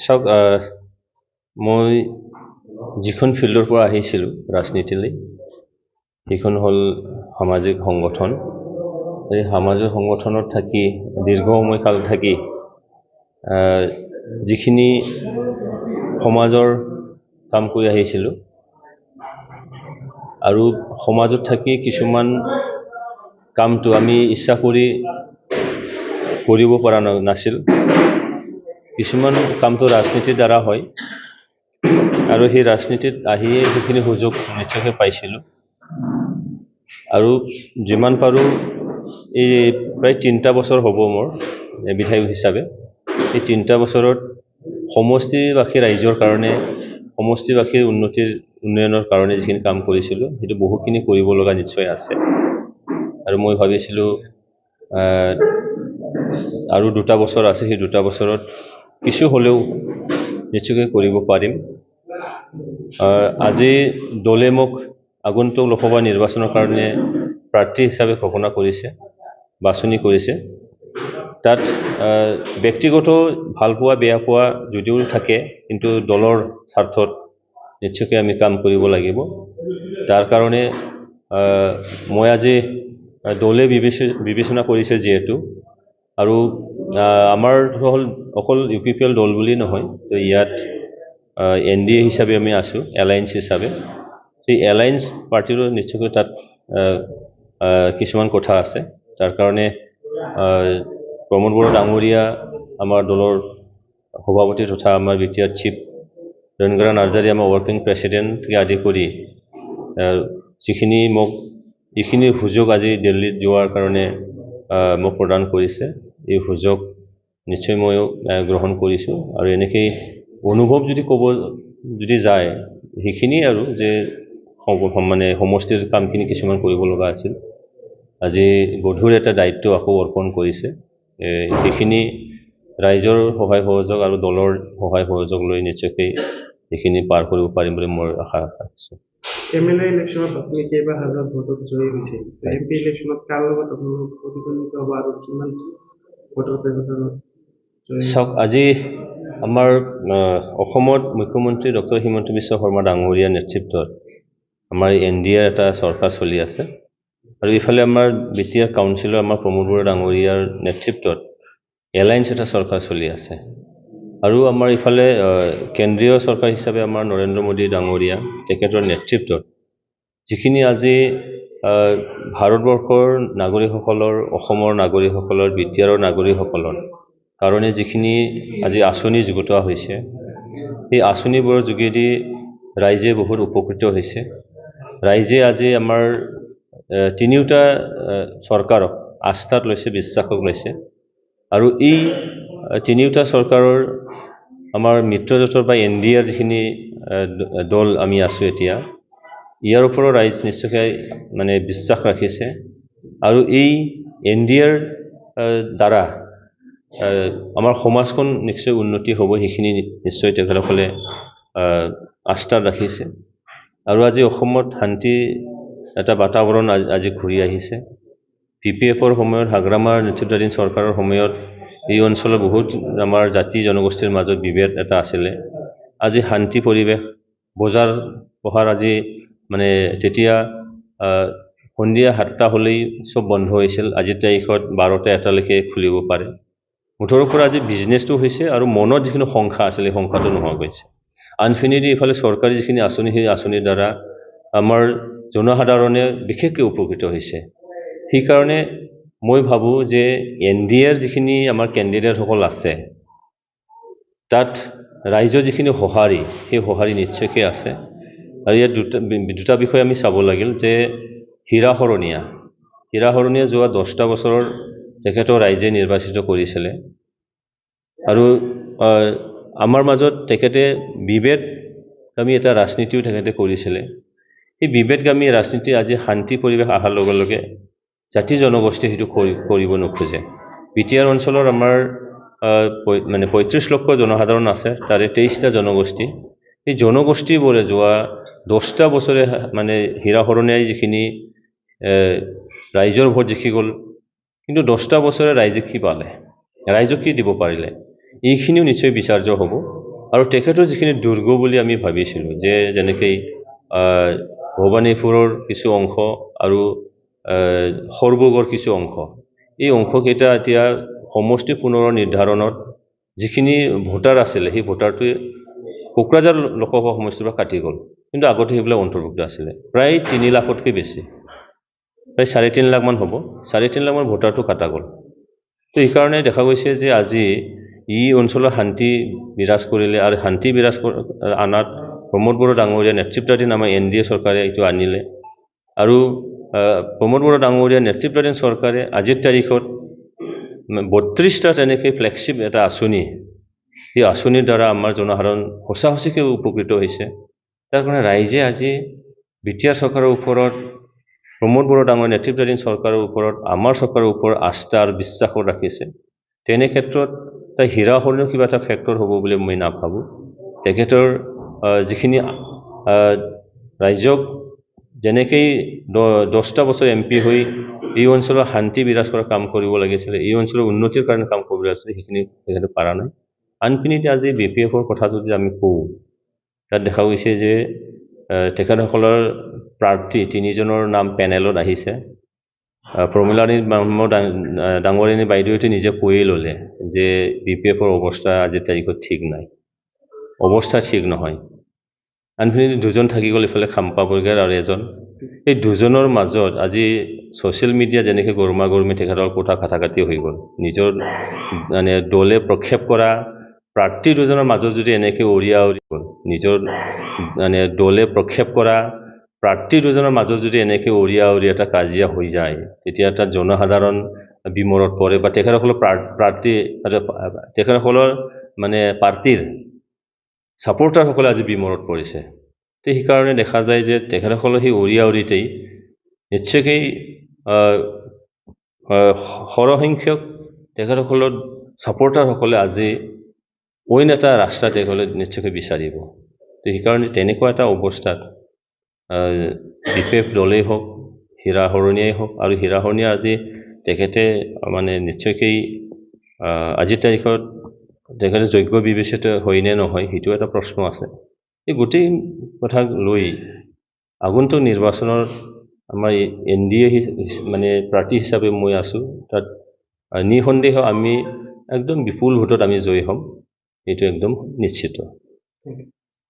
চাওক মই যিখন ফিল্ডৰ পৰা আহিছিলোঁ ৰাজনীতিলৈ সেইখন হ'ল সামাজিক সংগঠন। এই সামাজিক সংগঠনত থাকি দীৰ্ঘ সময়কাল থাকি যিখিনি সমাজৰ কাম কৰি আহিছিলোঁ আৰু সমাজত থাকি কিছুমান কামটো আমি ইচ্ছা কৰি কৰিব পৰা নাছিল। কিছুমান কামটো ৰাজনীতিৰ দ্বাৰা হয় আৰু সেই ৰাজনীতিত আহিয়ে সেইখিনি সুযোগ নিশ্চয়কৈ পাইছিলোঁ আৰু যিমান পাৰোঁ এই প্ৰায় 3টা বছৰ হ'ব মোৰ বিধায়ক হিচাপে। এই 3টা বছৰত সমষ্টিবাসী ৰাইজৰ কাৰণে সমষ্টিবাসীৰ উন্নয়নৰ কাৰণে যিখিনি কাম কৰিছিলোঁ সেইটো বহুখিনি কৰিব লগা নিশ্চয় আছে আৰু মই ভাবিছিলোঁ আৰু 2টা বছৰ আছে, সেই 2টা বছৰত কিছু হ'লেও নিশ্চয়কৈ কৰিব পাৰিম। আজি দলে মোক আগন্তুক লোকসভা নিৰ্বাচনৰ কাৰণে প্ৰাৰ্থী হিচাপে ঘোষণা কৰিছে, বাছনি কৰিছে। তাত ব্যক্তিগত ভাল পোৱা বেয়া পোৱা যদিও থাকে, কিন্তু দলৰ স্বাৰ্থত নিশ্চয়কৈ আমি কাম কৰিব লাগিব। তাৰ কাৰণে মই আজি দলে বিবেচনা কৰিছে যিহেতু, আৰু আমাৰ হ'ল অকল UPPL দল বুলি নহয়, তো ইয়াত NDA হিচাপে আমি আছোঁ, এলায়েন্স হিচাপে। সেই এলায়েন্স পাৰ্টিৰো নিশ্চয়কৈ তাত কিছুমান কথা আছে। তাৰ কাৰণে প্ৰমোদ বড়ো ডাঙৰীয়া আমাৰ দলৰ সভাপতি তথা আমাৰ বিটিআৰ চিফ ৰঞ্জনা নাৰ্জাৰী আমাৰ ৱৰ্কিং প্ৰেচিডেণ্টকে আদি কৰি যিখিনি মোক এইখিনি সুযোগ আজি দিল্লীত যোৱাৰ কাৰণে মোক প্ৰদান কৰিছে, এই সুযোগ নিশ্চয় ময়ো গ্ৰহণ কৰিছোঁ। আৰু এনেকৈ অনুভৱ যদি ক'ব যদি যায় সেইখিনি আৰু যে মানে সমষ্টিৰ কামখিনি কিছুমান কৰিব লগা আছিল, আজি গধুৰ এটা দায়িত্ব আকৌ অৰ্পণ কৰিছে। সেইখিনি ৰাইজৰ সহায় সহযোগ আৰু দলৰ সহায় সহযোগ লৈ নিশ্চয়কৈ সেইখিনি পাৰ কৰিব পাৰিম বুলি মই আশা ৰাখিছোঁ। MLA ইলেকশ্যনত আপুনি কেইবাৰ হাজাৰ ভোটত জয়ী হৈছে, MP ইলেকশ্যনত কাৰ লগত আপোনালোক প্ৰতিদ্বন্দ্বিতা হ'ব আৰু কিমান ভোটৰ ব্যৱধানত? চাওক, আজি আমাৰ অসমত মুখ্যমন্ত্ৰী ডক্টৰ হিমন্ত বিশ্ব শৰ্মা ডাঙৰীয়াৰ নেতৃত্বত আমাৰ NDA এটা চৰকাৰ চলি আছে আৰু ইফালে আমাৰ বিটিআৰ কাউন্সিলৰ আমাৰ প্ৰমোদ বড়ো ডাঙৰীয়াৰ নেতৃত্বত এলায়েন্স এটা চৰকাৰ চলি আছে আৰু আমাৰ ইফালে কেন্দ্ৰীয় চৰকাৰ হিচাপে আমাৰ নৰেন্দ্ৰ মোদী ডাঙৰীয়া তেখেতৰ নেতৃত্বত যিখিনি আজি ভাৰতবৰ্ষৰ নাগৰিকসকলৰ, অসমৰ নাগৰিকসকলৰ, বিটিআৰৰ নাগৰিকসকলৰ কাৰণে যিখিনি আজি আঁচনি যুগুতোৱা হৈছে, সেই আঁচনিবোৰৰ যোগেদি ৰাইজে বহুত উপকৃত হৈছে। ৰাইজে আজি আমাৰ তিনিওটা চৰকাৰক আস্থাত লৈছে, বিশ্বাসক লৈছে আৰু এই তিনিওটা চৰকাৰৰ আমাৰ মিত্ৰজোঁটৰ বা NDAৰ যিখিনি দল আমি আছোঁ এতিয়া, ইয়াৰ ওপৰত ৰাইজ নিশ্চয়কৈ মানে বিশ্বাস ৰাখিছে আৰু এই NDAৰ দ্বাৰা আমাৰ সমাজখন নিশ্চয় উন্নতি হ'ব, সেইখিনি নিশ্চয় তেখেতসকলে আস্থা ৰাখিছে আৰু আজি অসমত শান্তি এটা বাতাবৰণ আজি ঘূৰি আহিছে। PPFৰ সময়ত হাগ্ৰামাৰ নেতৃত্বাধীন চৰকাৰৰ সময়ত এই অঞ্চলৰ বহুত আমাৰ জাতি জনগোষ্ঠীৰ মাজত বিভেদ এটা আছিলে। আজি শান্তি পৰিৱেশ, বজাৰ পহাৰ আজি মানে তেতিয়া সন্ধিয়া 7টা হ'লেই চব বন্ধ হৈছিল, আজিৰ তাৰিখত 12টা 1টালৈকে খুলিব পাৰে। মুঠৰ পৰা আজি বিজনেছটো হৈছে আৰু মনত যিখিনি সংখ্যা আছিলে সংখ্যাটো নোহোৱা গৈছে। আনফিনিদি ইফালে চৰকাৰী যিখিনি আঁচনি, সেই আঁচনিৰ দ্বাৰা আমাৰ জনসাধাৰণে বিশেষকৈ উপকৃত হৈছে। সেইকাৰণে মই ভাবোঁ যে NDAৰ যিখিনি আমাৰ কেণ্ডিডেটসকল আছে তাত ৰাইজৰ যিখিনি সঁহাৰি, সেই সঁহাৰি নিশ্চয়কৈ আছে। আৰু ইয়াত দুটা বিষয় আমি চাব লাগিল যে হীৰা শৰণীয়া যোৱা 10টা বছৰৰ তেখেতৰ ৰাইজে নিৰ্বাচিত কৰিছিলে আৰু আমাৰ মাজত তেখেতে বিভেদগামী এটা ৰাজনীতিও তেখেতে কৰিছিলে। সেই বিভেদগামী ৰাজনীতি আজি শান্তি পৰিৱেশ অহাৰ লগে লগে জাতি জনগোষ্ঠী সেইটো কৰিব নোখোজে। বিটিআৰ অঞ্চলৰ আমাৰ মানে 35 লক্ষ জনসাধাৰণ আছে, তাৰে 23টা জনগোষ্ঠী। এই জনগোষ্ঠীবোৰে যোৱা 10টা বছৰে মানে হীৰা শৰণীয়াই যিখিনি ৰাইজৰ ভোট জিকি গ'ল, কিন্তু 10টা বছৰে ৰাইজে কি পালে, ৰাইজক কি দিব পাৰিলে, এইখিনিও নিশ্চয় বিচাৰ্য হ'ব। আৰু তেখেতৰ যিখিনি দুৰ্গ বুলি আমি ভাবিছিলোঁ যে যেনেকৈ ভৱানীপুৰৰ কিছু অংশ আৰু সৰবগৰ কিছু অংশ, এই অংশকেইটা এতিয়া সমষ্টি পুনৰ নিৰ্ধাৰণত যিখিনি ভোটাৰ আছিলে সেই ভোটাৰটোৱে কোকৰাঝাৰ লোকসভা সমষ্টিৰ পৰা কাটি গ'ল, কিন্তু আগতে সেইবিলাক অন্তৰ্ভুক্ত আছিলে প্ৰায় 3 লাখতকৈ বেছি, প্ৰায় 3.5 লাখ মান হ'ব, 3.5 লাখ মান ভোটাৰটো কাটা গ'ল। তো এইকাৰণে দেখা গৈছে যে আজি এই অঞ্চলৰ শান্তি বিৰাজ কৰিলে আৰু শান্তি বিৰাজ আনাত প্ৰমোদ বড়ো ডাঙৰীয়া নেতৃত্বাধীন আমাৰ NDA চৰকাৰে এইটো আনিলে আৰু প্ৰমোদ বড়ো ডাঙৰীয়া নেতৃত্বাধীন চৰকাৰে আজিৰ তাৰিখত 32টা তেনেকৈ ফ্লেগশ্বিপ এটা আঁচনি, এই আঁচনিৰ দ্বাৰা আমাৰ জনসাধাৰণ সঁচাসঁচিকৈ উপকৃত হৈছে। তাৰ কাৰণে ৰাইজে আজি BTR চৰকাৰৰ ওপৰত, প্ৰমোদ বড়ো ডাঙৰীয়া নেতৃত্বাধীন চৰকাৰৰ ওপৰত, আমাৰ চৰকাৰৰ ওপৰত আস্থা আৰু বিশ্বাসো ৰাখিছে। তেনে ক্ষেত্ৰত তাৰ হীৰা হৰিণৰ কিবা এটা ফেক্টৰ হ'ব বুলি মই নাভাবোঁ। তেখেতৰ যিখিনি ৰাইজক যেনেকৈ 10টা বছৰ MP হৈ এই অঞ্চলৰ শান্তি বিৰাজ কৰা কাম কৰিব লাগিছিলে, এই অঞ্চলৰ উন্নতিৰ কাৰণে কাম কৰিব লাগিছিলে, সেইখিনি তেখেতে পাৰা নাই। আনপিনিতে আজি BPFৰ কথা যদি আমি কওঁ, তাত দেখা গৈছে যে তেখেতসকলৰ প্ৰাৰ্থী 3জনৰ নাম পেনেলত আহিছে। প্ৰমীলাৰাণী ডাঙৰীয়ানী বাইদেউতে নিজে কৈয়ে ল'লে যে BPFৰ অৱস্থা আজিৰ তাৰিখত ঠিক নাই, অৱস্থা ঠিক নহয়। আনপিনিতে 2জন থাকি গ'ল, ইফালে খাম্পা বৰগাৰ আৰু এজন। এই 2জনৰ মাজত আজি ছ'চিয়েল মিডিয়া যেনেকৈ গৰমাগৰমি তেখেতৰ কথা কাটাকাটি হৈ গ'ল, নিজৰ মানে দলে প্ৰক্ষেপ কৰা প্ৰাৰ্থী 2জনৰ মাজত যদি এনেকৈ অৰিয়া গ'ল, নিজৰ মানে দলে প্ৰক্ষেপ কৰা প্ৰাৰ্থী 2জনৰ মাজত যদি এনেকৈ অৰিয়া এটা কাজিয়া হৈ যায়, তেতিয়া তাত জনসাধাৰণ বিমৰত পৰে বা তেখেতসকলৰ প্ৰাৰ্থী তেখেতসকলৰ মানে পাৰ্টীৰ ছাপোৰ্টাৰসকলে আজি বিমৰত পৰিছে। তো সেইকাৰণে দেখা যায় যে তেখেতসকলৰ সেই অৰিয়াতেই নিশ্চয়কৈ সৰহসংখ্যক তেখেতসকলৰ ছাপোৰ্টাৰসকলে আজি অইন এটা ৰাস্তা তেখেতসকলে নিশ্চয়কৈ বিচাৰিব। তো সেইকাৰণে তেনেকুৱা এটা অৱস্থাত BPF দলেই হওক, হীৰা হৰণীয়াই হওক, আৰু হীৰা হৰণীয়া আজি তেখেতে মানে নিশ্চয়কৈ আজিৰ তাৰিখত তেখেতে যোগ্য বিবেচিত হয়নে নহয় সেইটো এটা প্ৰশ্ন আছে। এই গোটেই কথা লৈ আগন্তুক নিৰ্বাচনত আমাৰ NDA মানে প্ৰাৰ্থী হিচাপে মই আছোঁ, তাত নিঃসন্দেহ আমি একদম বিপুল ভোটত আমি জয়ী হ'ম, এইটো একদম নিশ্চিত।